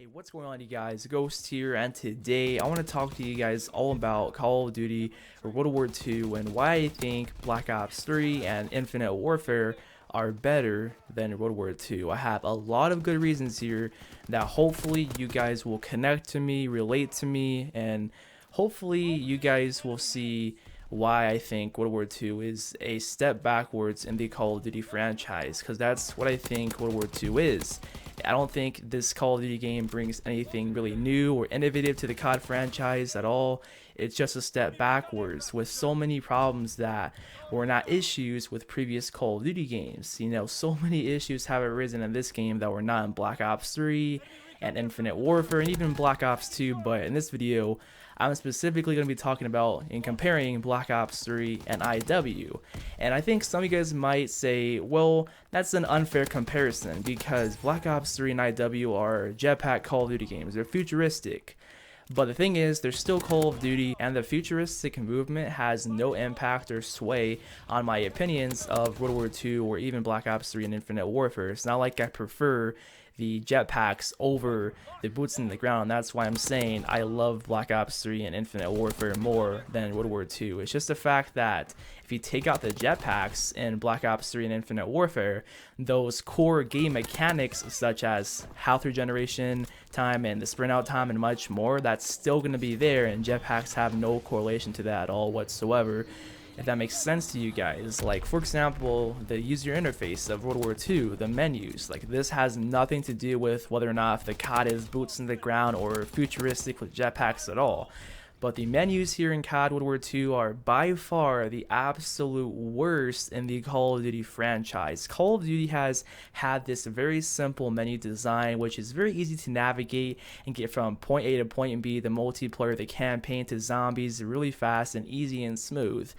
Hey, what's going on, you guys? Ghost here, and today I want to talk to you guys all about Call of Duty or World War II and why I think Black Ops 3 and Infinite Warfare are better than World War II. I have a lot of good reasons here that hopefully you guys will connect to me, relate to me, and hopefully you guys will see why I think World War II is a step backwards in the Call of Duty franchise, because that's what I think World War II is. I don't think this Call of Duty game brings anything really new or innovative to the COD franchise at all. It's just a step backwards with so many problems that were not issues with previous Call of Duty games. You know, so many issues have arisen in this game that were not in Black Ops 3 and Infinite Warfare and even Black Ops 2, but in this video I'm specifically going to be talking about and comparing Black Ops 3 and IW. And I think some of you guys might say, well, that's an unfair comparison because Black Ops 3 and IW are jetpack Call of Duty games. They're futuristic. But the thing is, they're still Call of Duty, and the futuristic movement has no impact or sway on my opinions of World War II or even Black Ops 3 and Infinite Warfare. It's not like I prefer the jetpacks over the boots in the ground. That's why I'm saying I love Black Ops 3 and Infinite Warfare more than World War II. It's just the fact that if you take out the jetpacks in Black Ops 3 and Infinite Warfare, those core game mechanics such as health regeneration time and the sprint out time and much more, that's still going to be there, and jetpacks have no correlation to that at all whatsoever. If that makes sense to you guys, like for example the user interface of World War II, the menus, like this has nothing to do with whether or not the COD is boots in the ground or futuristic with jetpacks at all. But the menus here in COD World War II are by far the absolute worst in the Call of Duty franchise. Call of Duty has had this very simple menu design, which is very easy to navigate and get from point A to point B, the multiplayer, the campaign, to zombies really fast and easy and smooth.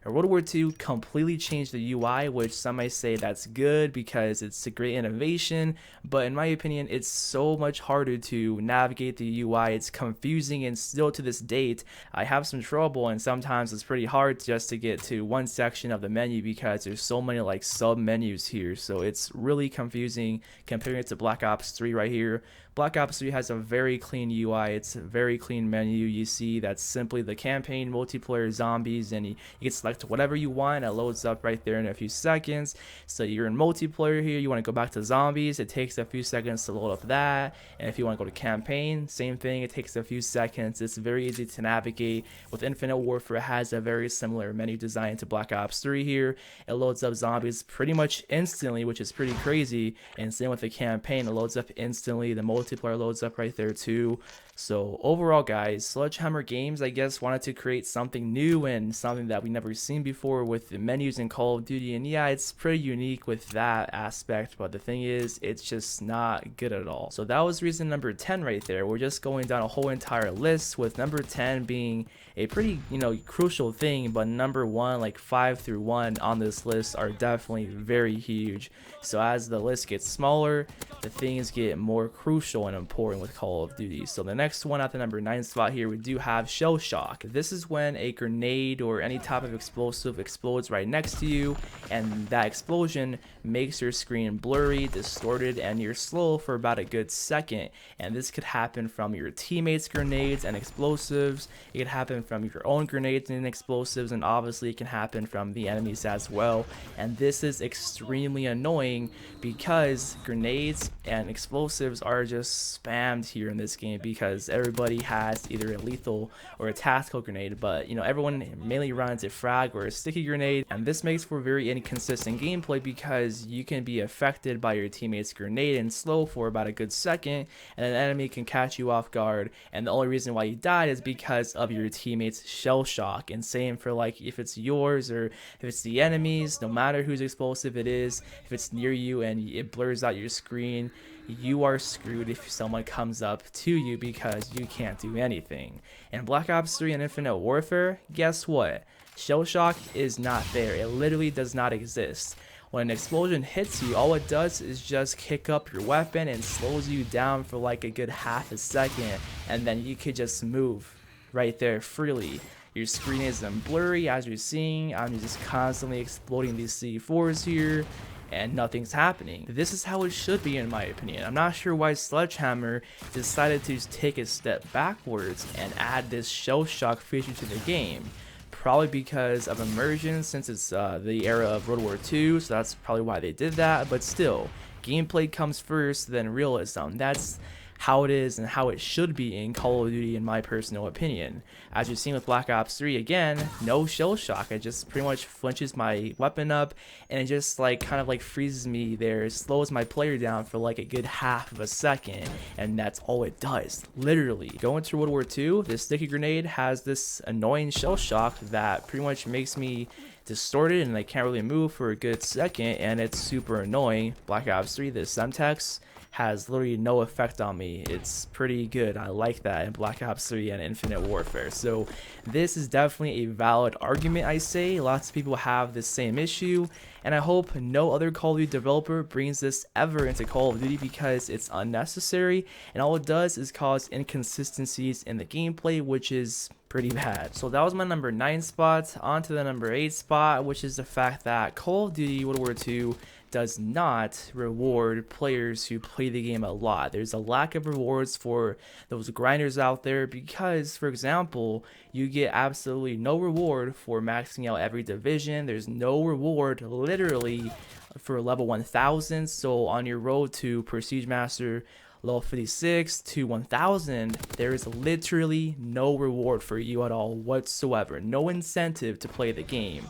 World War II completely changed the UI, which some might say that's good because it's a great innovation, but in my opinion it's so much harder to navigate the UI. It's confusing, and still to this date I have some trouble, and sometimes it's pretty hard just to get to one section of the menu because there's so many like sub menus here, so it's really confusing comparing it to Black Ops 3 right here. Black Ops 3 has a very clean UI, it's a very clean menu. You see that's simply the campaign, multiplayer, zombies, and you can select whatever you want. It loads up right there in a few seconds. So you're in multiplayer here, you want to go back to zombies, it takes a few seconds to load up that. And if you want to go to campaign, same thing, it takes a few seconds. It's very easy to navigate. With Infinite Warfare, it has a very similar menu design to Black Ops 3 here. It loads up zombies pretty much instantly, which is pretty crazy. And same with the campaign, it loads up instantly. The multiplayer loads up right there too. So overall guys, Sledgehammer Games I guess wanted to create something new and something that we never seen before with the menus in Call of Duty, and yeah, it's pretty unique with that aspect, but the thing is it's just not good at all. So that was reason number 10 right there. We're just going down a whole entire list with number 10 being a pretty, crucial thing, but number 1, like 5 through 1 on this list are definitely very huge. So as the list gets smaller, the things get more crucial and important with Call of Duty. So the next one at the number 9 spot here, we do have Shell Shock. This is when a grenade or any type of explosive explodes right next to you, and that explosion makes your screen blurry, distorted, and you're slow for about a good second. And this could happen from your teammates' grenades and explosives, it could happen from your own grenades and explosives, and obviously it can happen from the enemies as well. And this is extremely annoying because grenades and explosives are just spammed here in this game because everybody has either a lethal or a tactical grenade, but everyone mainly runs a frag or a sticky grenade, and this makes for very inconsistent gameplay because you can be affected by your teammate's grenade and slow for about a good second, and an enemy can catch you off guard, and the only reason why you died is because of your teammate's shell shock. And same for like if it's yours or if it's the enemies, no matter whose explosive it is, if it's near you and it blurs out your screen, you are screwed if someone comes up to you because you can't do anything. In Black Ops 3 and Infinite Warfare, guess what? Shell shock is not there. It literally does not exist. When an explosion hits you, all it does is just kick up your weapon and slows you down for like a good half a second, and then you could just move right there freely. Your screen isn't blurry as you're seeing. I'm just constantly exploding these C4s here, and nothing's happening. This is how it should be in my opinion. I'm not sure why Sledgehammer decided to take a step backwards and add this shell shock feature to the game. Probably because of immersion, since it's the era of World War II, so that's probably why they did that. But still, gameplay comes first, then realism. That's how it is and how it should be in Call of Duty in my personal opinion. As you've seen with Black Ops 3, again, no shell shock. It just pretty much flinches my weapon up, and it just like kind of like freezes me there. It slows my player down for like a good half of a second, and that's all it does, literally. Going to World War II, this sticky grenade has this annoying shell shock that pretty much makes me distorted and I can't really move for a good second, and it's super annoying. Black Ops 3, the Semtex has literally no effect on me. It's pretty good. I like that in Black Ops 3 and Infinite Warfare. So this is definitely a valid argument, I say. Lots of people have the same issue, and I hope no other Call of Duty developer brings this ever into Call of Duty because it's unnecessary, and all it does is cause inconsistencies in the gameplay, which is pretty bad. So that was my number 9 spot. On to the number 8 spot, which is the fact that Call of Duty World War II does not reward players who play the game a lot. There's a lack of rewards for those grinders out there because, for example, you get absolutely no reward for maxing out every division. There's no reward literally for level 1000. So on your road to Prestige Master level 56 to 1000, there is literally no reward for you at all whatsoever. No incentive to play the game.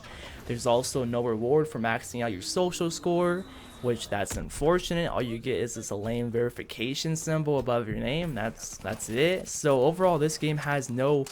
There's also no reward for maxing out your social score, which that's unfortunate. All you get is this lame verification symbol above your name. That's it. So overall, this game has no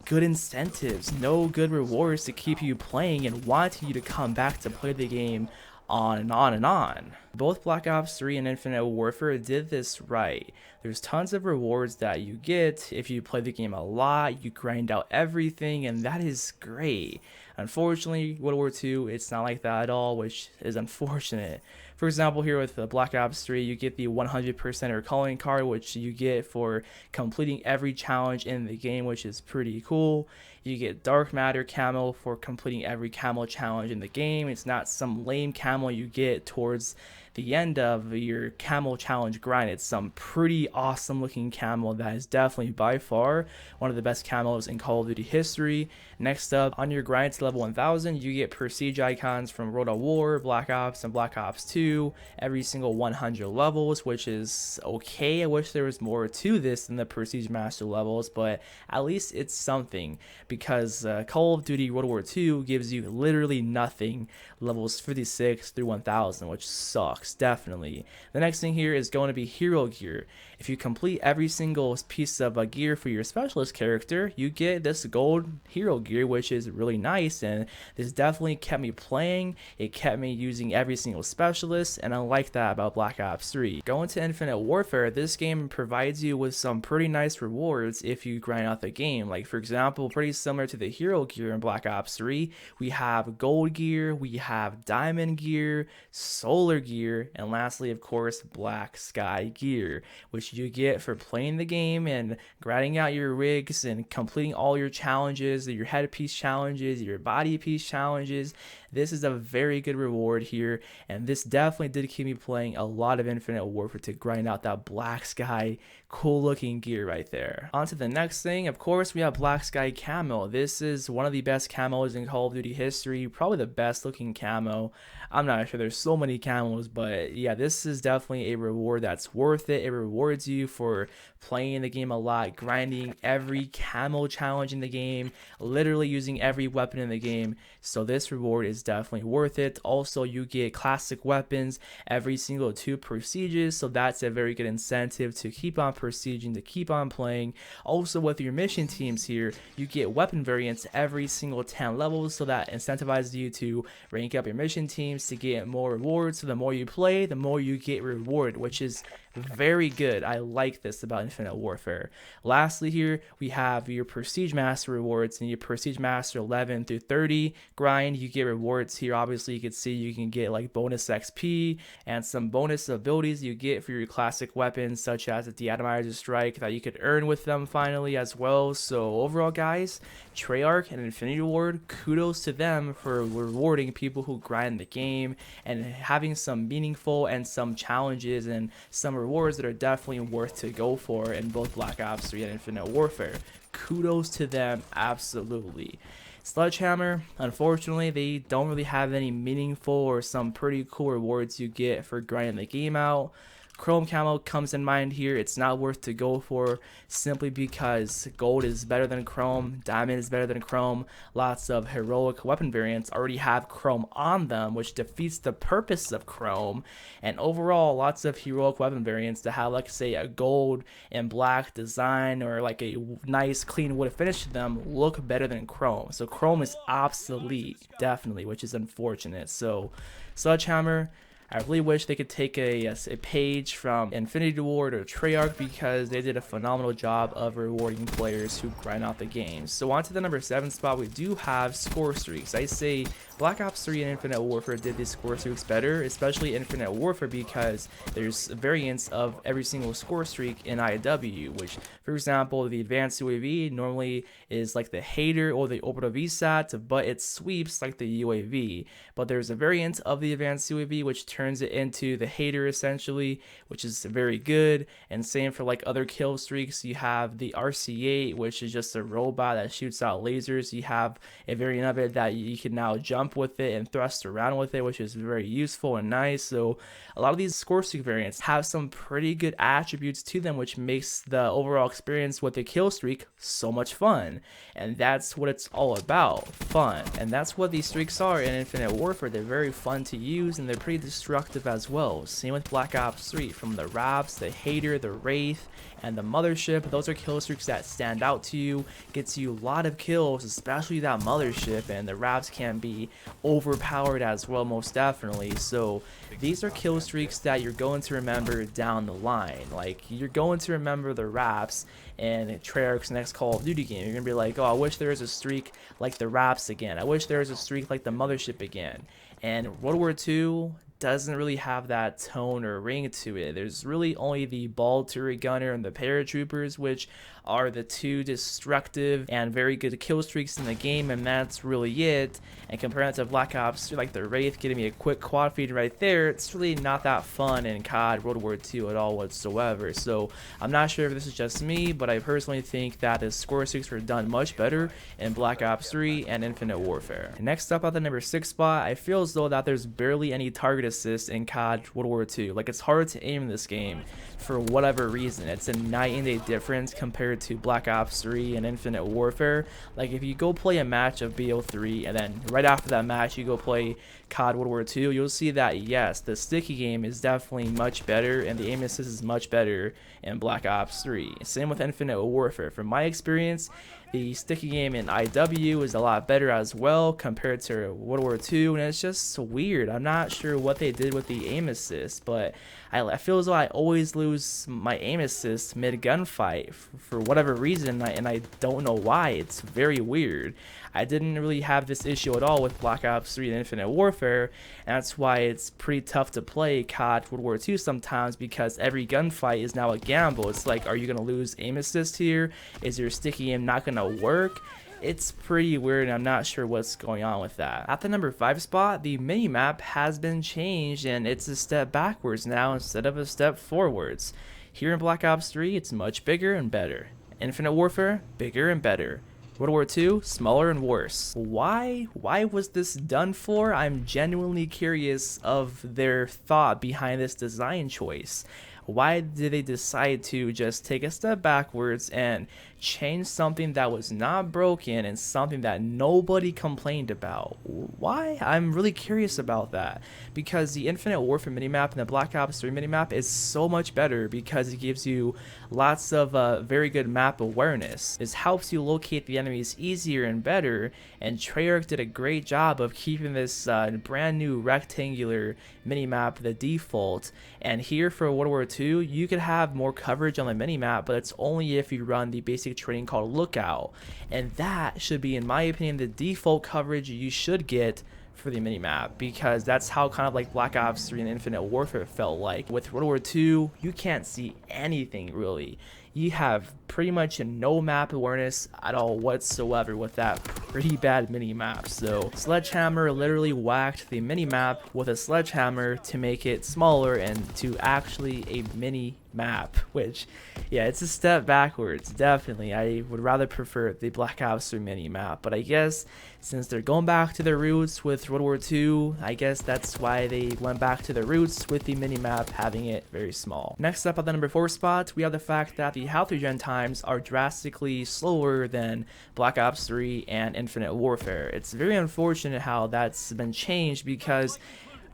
good incentives, no good rewards to keep you playing and wanting you to come back to play the game on and on and on. Both Black Ops 3 and Infinite Warfare did this right. There's tons of rewards that you get if you play the game a lot, you grind out everything, and that is great. Unfortunately, World War II, it's not like that at all, which is unfortunate. For example, here with Black Ops 3, you get the 100% calling card, which you get for completing every challenge in the game, which is pretty cool. You get Dark Matter camo for completing every camo challenge in the game. It's not some lame camo you get towards the end of your camo challenge grind. It's some pretty awesome looking camo that is definitely by far one of the best camos in Call of Duty history. Next up, on your grind to level 1000, you get prestige icons from World at War, Black Ops, and Black Ops 2 every single 100 levels, which is okay. I wish there was more to this than the prestige master levels, but at least it's something, because Call of Duty World War II gives you literally nothing levels 56 through 1000, which sucks, definitely. The next thing here is going to be hero gear. If you complete every single piece of gear for your specialist character, you get this gold hero gear, which is really nice, and this definitely kept me playing. It kept me using every single specialist, and I like that about Black Ops 3. Going to Infinite Warfare, this game provides you with some pretty nice rewards if you grind out the game. Like, for example, pretty similar to the hero gear in Black Ops 3, we have gold gear, we have diamond gear, solar gear, and lastly, of course, black sky gear, which you get for playing the game and grinding out your rigs and completing all your challenges, your headpiece challenges, your body piece challenges. This is a very good reward here, and this definitely did keep me playing a lot of Infinite Warfare to grind out that black sky cool looking gear right there. On to the next thing, of course, we have black sky camo. This is one of the best camos in Call of Duty history, probably the best looking camo. I'm not sure, there's so many camos, but yeah, this is definitely a reward that's worth it. It rewards you for playing the game a lot, grinding every camo challenge in the game, literally using every weapon in the game. So this reward is definitely worth it. Also, you get classic weapons every single 2 prestiges, so that's a very good incentive to keep on prestiging, to keep on playing. Also, with your mission teams here, you get weapon variants every single 10 levels, so that incentivizes you to rank up your mission teams to get more rewards. So the more you play, the more you get rewarded, which is Very good. I like this about Infinite Warfare. Lastly, here we have your Prestige Master rewards and your Prestige Master 11 through 30 grind. You get rewards here. Obviously, you can see you can get like bonus XP and some bonus abilities you get for your classic weapons, such as the Deatomizer Strike that you could earn with them finally as well. So overall, guys, Treyarch and Infinity Ward, kudos to them for rewarding people who grind the game and having some meaningful and some challenges and some rewards that are definitely worth to go for in both Black Ops 3 and Infinite Warfare. Kudos to them, absolutely. Sledgehammer, unfortunately, they don't really have any meaningful or some pretty cool rewards you get for grinding the game out. Chrome Camo comes in mind here. It's not worth to go for simply because gold is better than chrome, diamond is better than chrome. Lots of heroic weapon variants already have chrome on them, which defeats the purpose of chrome. And overall, lots of heroic weapon variants that have, like, say, a gold and black design or like a nice clean wood finish to them look better than chrome. So chrome is obsolete, definitely, which is unfortunate. So Sledgehammer, I really wish they could take a page from Infinity Ward or Treyarch because they did a phenomenal job of rewarding players who grind out the games. So on to the number 7 spot, we do have Scorestreaks. I say Black Ops 3 and Infinite Warfare did these Scorestreaks better, especially Infinite Warfare because there's variants of every single Scorestreak in IW, which, for example, the Advanced UAV normally is like the Hater or the Orbital VSAT, but it sweeps like the UAV. But there's a variant of the Advanced UAV which turns it into the Hater essentially, which is very good. And same for like other kill streaks. You have the RC8, which is just a robot that shoots out lasers. You have a variant of it that you can now jump with it and thrust around with it, which is very useful and nice. So a lot of these Scorestreak variants have some pretty good attributes to them, which makes the overall experience with the kill streak so much fun. And that's what it's all about, fun. And that's what these streaks are in Infinite Warfare. They're very fun to use and they're pretty destructive as well. Same with Black Ops 3, from the Raps, the Hater, the Wraith, and the Mothership. Those are kill streaks that stand out to you, gets you a lot of kills, especially that Mothership, and the Raps can be overpowered as well, most definitely. So these are kill streaks that you're going to remember down the line. Like, you're going to remember the Raps and Treyarch's next Call of Duty game. You're gonna be like, oh, I wish there was a streak like the Raps again. I wish there was a streak like the Mothership again. And World War II doesn't really have that tone or ring to it. There's really only the ball turret gunner and the paratroopers, which are the two destructive and very good kill streaks in the game, and that's really it. And compared to Black Ops, like the Wraith getting me a quick quad feed right there, it's really not that fun in CoD World War II at all whatsoever. So I'm not sure if this is just me, but I personally think that the Scorestreaks were done much better in Black Ops 3 and Infinite Warfare. And next up at the number 6 spot, I feel as though that there's barely any target assist in CoD World War II. Like, it's hard to aim in this game for whatever reason. It's a night and day difference compared to Black Ops 3 and Infinite Warfare. Like, if you go play a match of BO3 and then right after that match you go play CoD World War II, you'll see that yes, the sticky game is definitely much better and the aim assist is much better in Black Ops 3. Same with Infinite Warfare. From my experience, the sticky game in IW is a lot better as well compared to World War II, and it's just weird. I'm not sure what they did with the aim assist, but I feel as though I always lose my aim assist mid gunfight for whatever reason, and I don't know why. It's very weird. I didn't really have this issue at all with Black Ops 3 and Infinite Warfare, and that's why it's pretty tough to play CoD World War II sometimes, because every gunfight is now a gamble. It's like, are you going to lose aim assist here? Is your sticky aim not going to work? It's pretty weird, and I'm not sure what's going on with that. At the number 5 spot, the minimap has been changed, and it's a step backwards now instead of a step forwards. Here in Black Ops 3, it's much bigger and better. Infinite Warfare, bigger and better. World War II, smaller and worse. Why was this done for? I'm genuinely curious of their thought behind this design choice. Why did they decide to just take a step backwards and change something that was not broken and something that nobody complained about? Why? I'm really curious about that, because the Infinite Warfare minimap and the Black Ops 3 minimap is so much better because it gives you lots of very good map awareness. This helps you locate the enemies easier and better, and Treyarch did a great job of keeping this brand new rectangular minimap the default. And here for World War 2, you could have more coverage on the minimap, but it's only if you run the basic training called Lookout, and that should be, in my opinion, the default coverage you should get for the minimap, because that's how kind of like Black Ops 3 and Infinite Warfare felt like. With World War 2, you can't see anything really. You have pretty much no map awareness at all whatsoever with that pretty bad minimap. So Sledgehammer literally whacked the minimap with a sledgehammer to make it smaller and to actually a mini map, which, yeah, it's a step backwards, definitely. I would rather prefer the Black Ops 3 mini map, but I guess since they're going back to their roots with World War 2, I guess that's why they went back to their roots with the mini map, having it very small. Next up at the number 4 spot, we have the fact that the health regen times are drastically slower than Black Ops 3 and Infinite Warfare. It's very unfortunate how that's been changed, because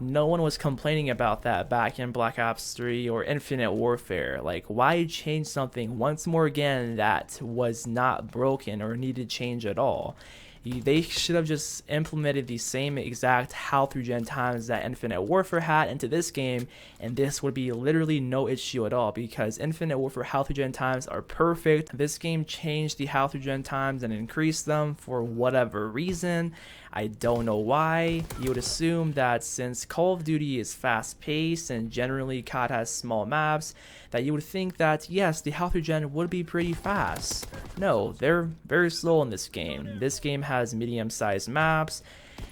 no one was complaining about that back in Black Ops 3 or Infinite Warfare. Like, why change something once more again that was not broken or needed change at all? They should have just implemented the same exact health regen times that Infinite Warfare had into this game, and this would be literally no issue at all, because Infinite Warfare health regen times are perfect. This game changed the health regen times and increased them for whatever reason. I don't know why. You would assume that since Call of Duty is fast-paced and generally COD has small maps, that you would think that yes, the health regen would be pretty fast. No, they're very slow in this game. This game has medium-sized maps.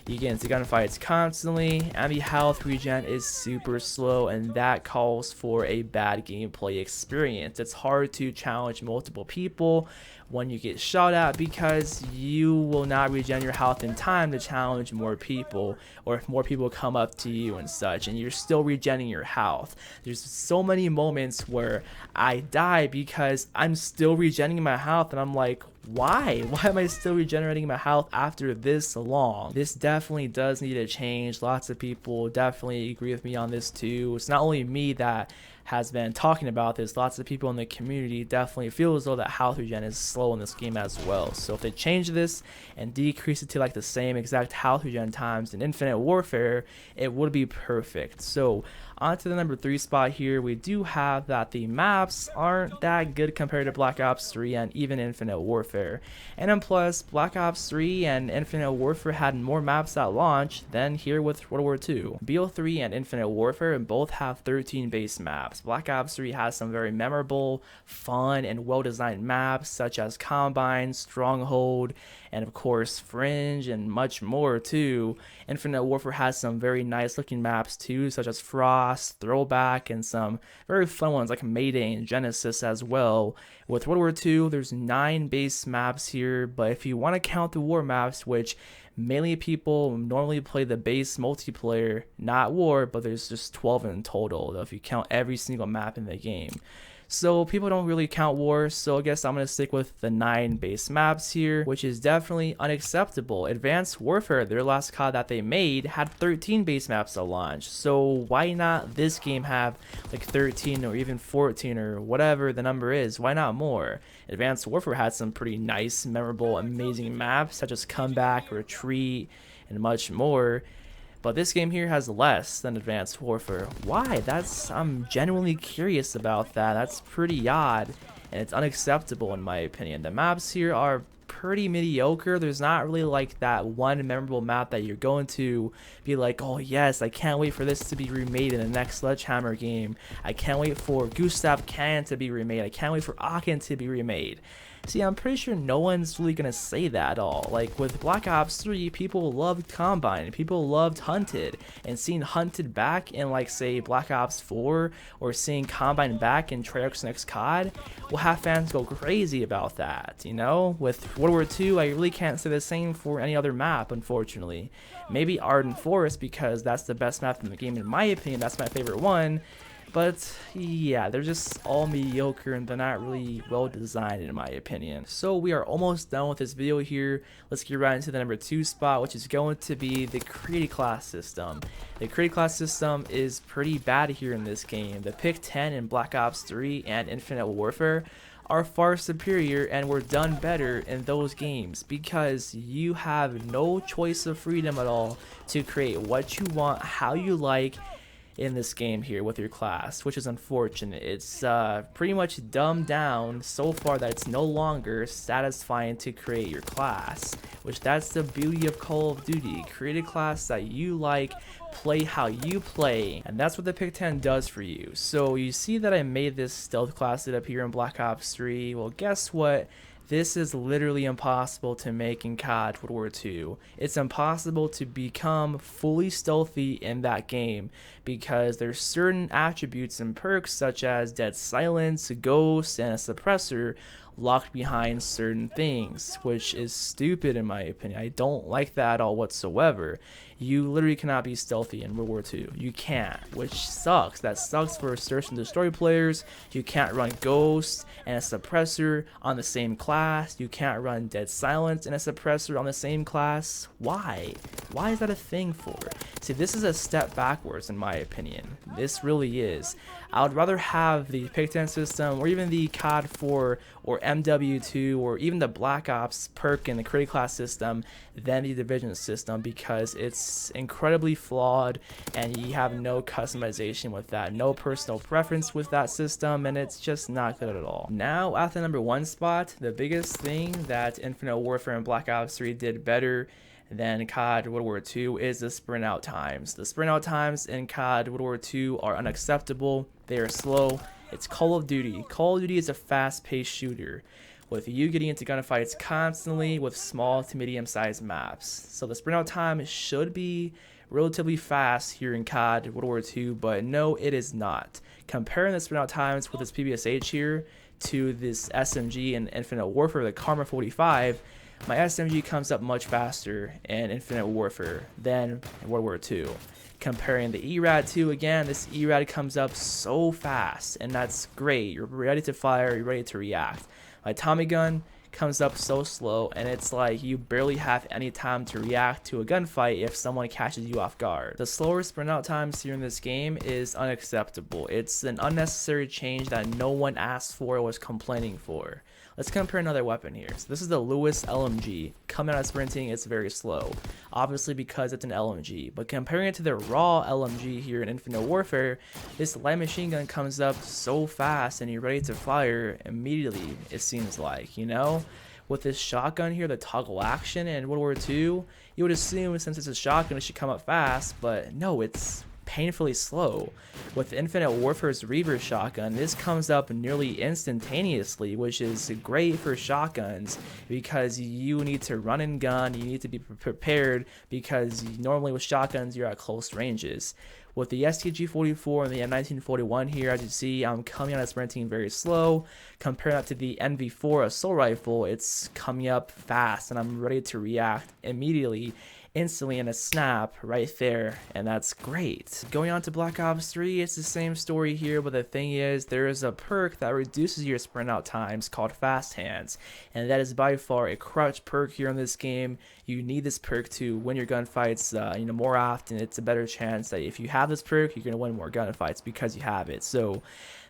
You get into gunfights constantly, and the health regen is super slow, and that calls for a bad gameplay experience. It's hard to challenge multiple people when you get shot at, because you will not regen your health in time to challenge more people, or if more people come up to you and such, and you're still regenning your health. There's so many moments where I die because I'm still regenerating my health, and I'm like, why am I still regenerating my health after this long? This definitely does need a change. Lots of people definitely agree with me on this too. It's not only me that has been talking about this, lots of people in the community definitely feel as though that health regen is slow in this game as well. So if they change this and decrease it to like the same exact health regen times in Infinite Warfare, it would be perfect. So on to the number 3 spot here, we do have that the maps aren't that good compared to Black Ops 3 and even Infinite Warfare. And then plus, Black Ops 3 and Infinite Warfare had more maps at launch than here with World War 2. BO3 and Infinite Warfare both have 13 base maps. Black Ops 3 has some very memorable, fun, and well-designed maps such as Combine, Stronghold, and of course Fringe, and much more too. Infinite Warfare has some very nice looking maps too, such as Frost, Throwback, and some very fun ones like Mayday and Genesis as well. With World War 2, there's 9 base maps here, but if you want to count the war maps, which mainly people normally play the base multiplayer, not war, but there's just 12 in total though, if you count every single map in the game. So people don't really count war, so I guess I'm going to stick with the 9 base maps here, which is definitely unacceptable. Advanced Warfare, their last COD that they made, had 13 base maps at launch, so why not this game have like 13 or even 14 or whatever the number is? Why not more? Advanced Warfare had some pretty nice, memorable, amazing maps such as Comeback, Retreat, and much more. But this game here has less than Advanced Warfare. Why? I'm genuinely curious about that. That's pretty odd, and it's unacceptable in my opinion. The maps here are pretty mediocre. There's not really like that one memorable map that you're going to be like, oh yes, I can't wait for this to be remade in the next Sledgehammer game. I can't wait for Gustav Cannon to be remade. I can't wait for Aachen to be remade. See, I'm pretty sure no one's really gonna say that at all. Like with Black Ops 3, people loved Combine, people loved Hunted, and seeing Hunted back in like say Black Ops 4 or seeing Combine back in Treyarch's next COD will have fans go crazy about that, you know? With World War 2, I really can't say the same for any other map, unfortunately. Maybe Arden Forest, because that's the best map in the game in my opinion, that's my favorite one. But yeah, they're just all mediocre and they're not really well designed in my opinion. So we are almost done with this video here. Let's get right into the number 2 spot, which is going to be the created class system. The created class system is pretty bad here in this game. The pick 10 in Black Ops 3 and Infinite Warfare are far superior and were done better in those games, because you have no choice of freedom at all to create what you want, how you like. in this game here with your class, which is unfortunate. It's pretty much dumbed down so far that it's no longer satisfying to create your class, which that's the beauty of Call of Duty. Create a class that you like, play how you play, and that's what the Pick 10 does for you. So you see that I made this stealth class up here in Black Ops 3. Well, guess what? This is literally impossible to make in CoD World War II. It's impossible to become fully stealthy in that game because there's certain attributes and perks such as dead silence, ghost, and a suppressor locked behind certain things, which is stupid in my opinion. I don't like that at all whatsoever. You literally cannot be stealthy in World War II. You can't, which sucks. That sucks for search and destroy players. You can't run ghost and a suppressor on the same class. You can't run dead silence and a suppressor on the same class. Why? Why is that a thing for? See, this is a step backwards in my opinion. This really is. I would rather have the Pick 10 system or even the CoD 4 or MW2 or even the Black Ops perk and the create class system than the Division system because it's incredibly flawed and you have no customization with that, no personal preference with that system, and it's just not good at all. Now at the number 1 spot, the biggest thing that Infinite Warfare and Black Ops 3 did better than CoD World War II is the sprint out times. The sprint out times in CoD World War II are unacceptable. They are slow. It's Call of Duty. Call of Duty is a fast-paced shooter with you getting into gunfights constantly with small to medium-sized maps. So the sprint out time should be relatively fast here in CoD World War II, but no, it is not. Comparing the sprint out times with this PBSH here to this SMG in Infinite Warfare, the Karma 45, my SMG comes up much faster in Infinite Warfare than in World War II. Comparing the ERAD 2 again, this ERAD comes up so fast, and that's great. You're ready to fire, you're ready to react. My Tommy gun comes up so slow, and it's like you barely have any time to react to a gunfight if someone catches you off guard. The slower sprint out times here in this game is unacceptable. It's an unnecessary change that no one asked for or was complaining for. Let's compare another weapon here. So this is the Lewis LMG. Coming out of sprinting, it's very slow, obviously because it's an LMG. But comparing it to the raw LMG here in Infinite Warfare, this light machine gun comes up so fast and you're ready to fire immediately, it seems like, you know? With this shotgun here, the toggle action in World War II, you would assume since it's a shotgun it should come up fast, but no, it's painfully slow. With Infinite Warfare's Reaver shotgun, this comes up nearly instantaneously, which is great for shotguns because you need to run and gun, you need to be prepared because normally with shotguns you're at close ranges. With the STG-44 and the M1941 here, as you see, I'm coming out of sprinting very slow. Comparing that to the NV4 assault rifle, it's coming up fast and I'm ready to react immediately, instantly in a snap right there, and that's great. Going on to Black Ops 3, it's the same story here, but the thing is there is a perk that reduces your sprint out times called Fast Hands, and that is by far a crutch perk here in this game. You need this perk to win your gunfights more often. It's a better chance that if you have this perk you're going to win more gunfights because you have it. So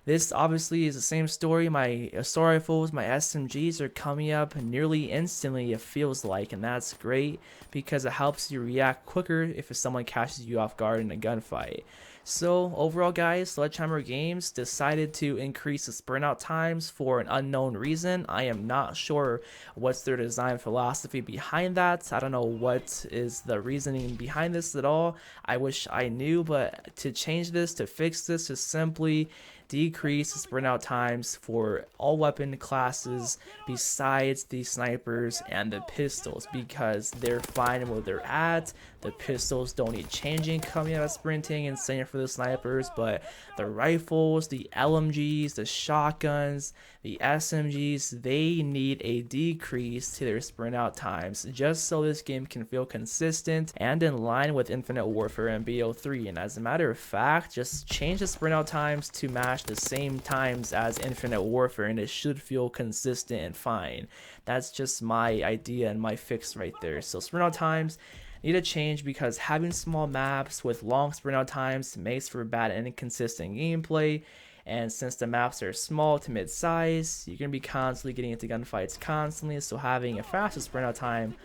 this obviously is the same story. My assault rifles, my SMGs are coming up nearly instantly, it feels like, and that's great because it helps you react quicker if someone catches you off guard in a gunfight. So overall guys, Sledgehammer Games decided to increase the sprint out times for an unknown reason. I am not sure what's their design philosophy behind that. I don't know what is the reasoning behind this at all. I wish I knew, but to change this, to fix this, is simply decrease the sprint out times for all weapon classes besides the snipers and the pistols because they're fine where they're at. The pistols don't need changing coming out of sprinting, and same for the snipers, but the rifles, the LMGs, the shotguns, the SMGs, they need a decrease to their sprint out times just so this game can feel consistent and in line with Infinite Warfare and BO3. And as a matter of fact, just change the sprint out times to match the same times as Infinite Warfare and it should feel consistent and fine. That's just my idea and my fix right there. So sprint out times need to change because having small maps with long sprint out times makes for bad and inconsistent gameplay, and since the maps are small to mid-size, you're going to be constantly getting into gunfights constantly, so having a faster sprint out time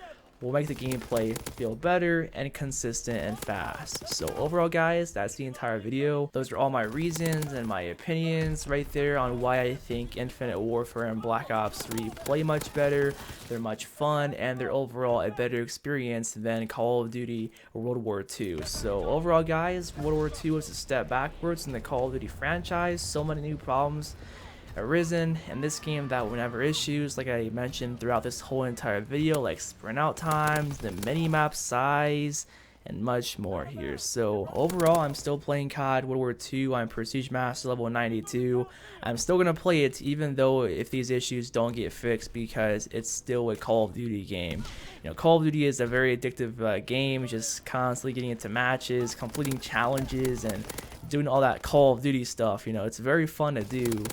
will make the gameplay feel better and consistent and fast. So overall guys, that's the entire video. Those are all my reasons and my opinions right there on why I think Infinite Warfare and Black Ops 3 play much better, they're much fun, and they're overall a better experience than Call of Duty or World War II. So overall guys, World War II was a step backwards in the Call of Duty franchise. So many new problems arisen in this game that were never issues, like I mentioned throughout this whole entire video, like sprint out times, the minimap size, and much more here. So overall, I'm still playing CoD World War II. I'm Prestige Master level 92. I'm still gonna play it even though if these issues don't get fixed, because it's still a Call of Duty game. You know, Call of Duty is a very addictive game, just constantly getting into matches, completing challenges, and doing all that Call of Duty stuff. You know, it's very fun to do.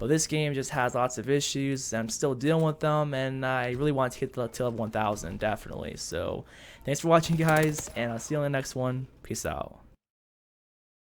But this game just has lots of issues. I'm still dealing with them, and I really want to get to level 1000, definitely. So, thanks for watching, guys, and I'll see you on the next one. Peace out.